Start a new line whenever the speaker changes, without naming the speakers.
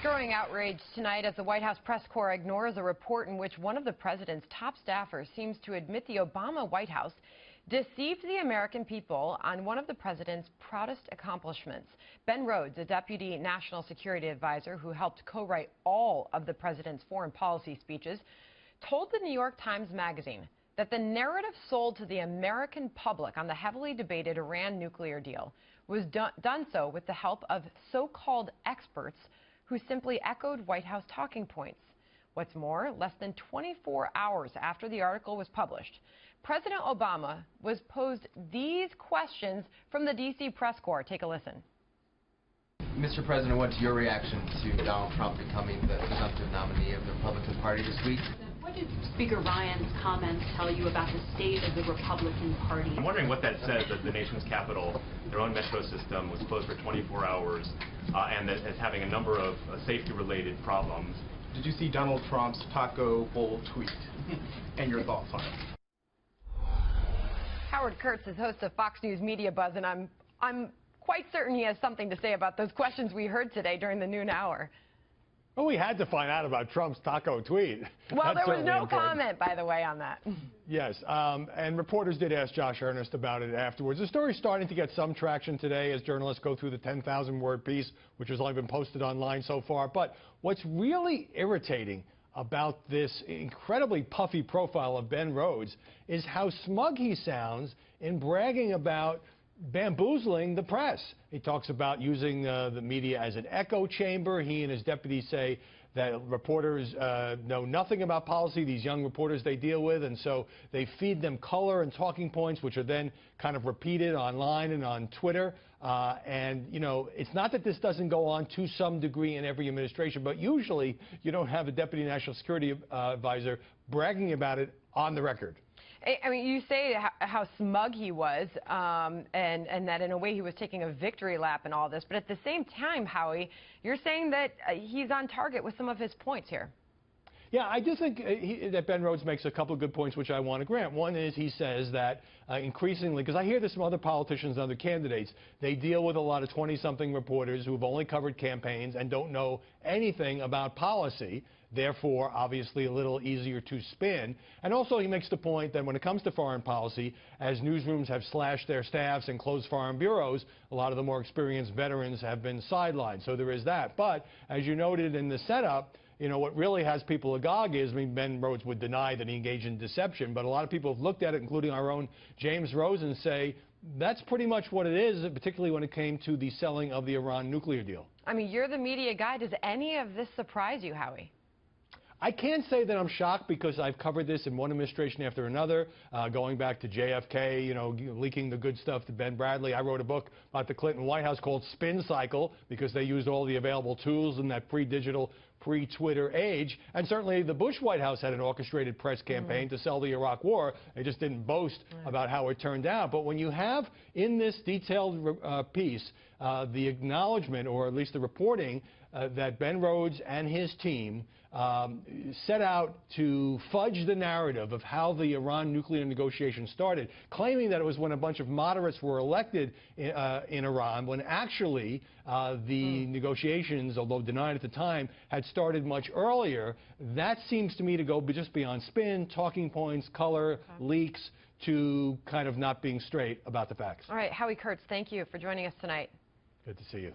Growing outrage tonight as the White House press corps ignores a report in which one of the president's top staffers seems to admit the Obama White House deceived the American people on one of the president's proudest accomplishments. Ben Rhodes, a deputy national security advisor who helped co-write all of the president's foreign policy speeches, told the New York Times Magazine that the narrative sold to the American public on the heavily debated Iran nuclear deal was done so with the help of so-called experts who simply echoed White House talking points. What's more, less than 24 hours after the article was published, President Obama was posed these questions from the D.C. press corps. Take a listen.
Mr. President, what's your reaction to Donald Trump becoming the presumptive nominee of the Republican Party this week?
What did Speaker Ryan's comments tell you about the state of the Republican Party?
I'm wondering what that says, that the nation's capital, their own metro system, was closed for 24 hours and that it's having a number of safety-related problems.
Did you see Donald Trump's taco bowl tweet and your thoughts on it?
Howard Kurtz is host of Fox News Media Buzz, and I'm quite certain he has something to say about those questions we heard today during the noon hour.
Well, we had to find out about Trump's taco tweet.
Well,
That's
there was no
important.
comment, by the way, on that.
Yes, and reporters did ask Josh Earnest about it afterwards. The story's starting to get some traction today as journalists go through the 10,000-word piece, which has only been posted online so far. But what's really irritating about this incredibly puffy profile of Ben Rhodes is how smug he sounds in bragging about bamboozling the press. He talks about using the media as an echo chamber. He and his deputies say that reporters know nothing about policy, these young reporters they deal with, and so they feed them color and talking points, which are then kind of repeated online and on Twitter. And, you know, it's not that this doesn't go on to some degree in every administration, but usually you don't have a deputy national security advisor bragging about it on the record.
I mean, you say how smug he was, and that in a way he was taking a victory lap in all this. But at the same time, Howie, you're saying that he's on target with some of his points here.
Yeah, I do think that Ben Rhodes makes a couple of good points, which I want to grant. One is he says that increasingly, because I hear this from other politicians and other candidates, they deal with a lot of 20-something reporters who have only covered campaigns and don't know anything about policy. Therefore, obviously, a little easier to spin. And also, he makes the point that when it comes to foreign policy, as newsrooms have slashed their staffs and closed foreign bureaus, a lot of the more experienced veterans have been sidelined. So there is that. But as you noted in the setup, you know, what really has people agog is, I mean, Ben Rhodes would deny that he engaged in deception, but a lot of people have looked at it, including our own James Rosen, say that's pretty much what it is, particularly when it came to the selling of the Iran nuclear deal. I
mean, you're the media guy. Does any of this surprise you, Howie?
I can't say that I'm shocked because I've covered this in one administration after another, going back to JFK, you know, leaking the good stuff to Ben Bradley. I wrote a book about the Clinton White House called Spin Cycle because they used all the available tools in that pre-digital, pre-Twitter age. And certainly the Bush White House had an orchestrated press campaign to sell the Iraq war. They just didn't boast about how it turned out. But when you have in this detailed piece the acknowledgement, or at least the reporting, that Ben Rhodes and his team set out to fudge the narrative of how the Iran nuclear negotiations started, claiming that it was when a bunch of moderates were elected in Iran, when actually the negotiations, although denied at the time, had started much earlier. That seems to me to go just beyond spin, talking points, color, leaks, to kind of not being straight about the facts.
All right, Howie Kurtz, thank you for joining us tonight.
Good to see you.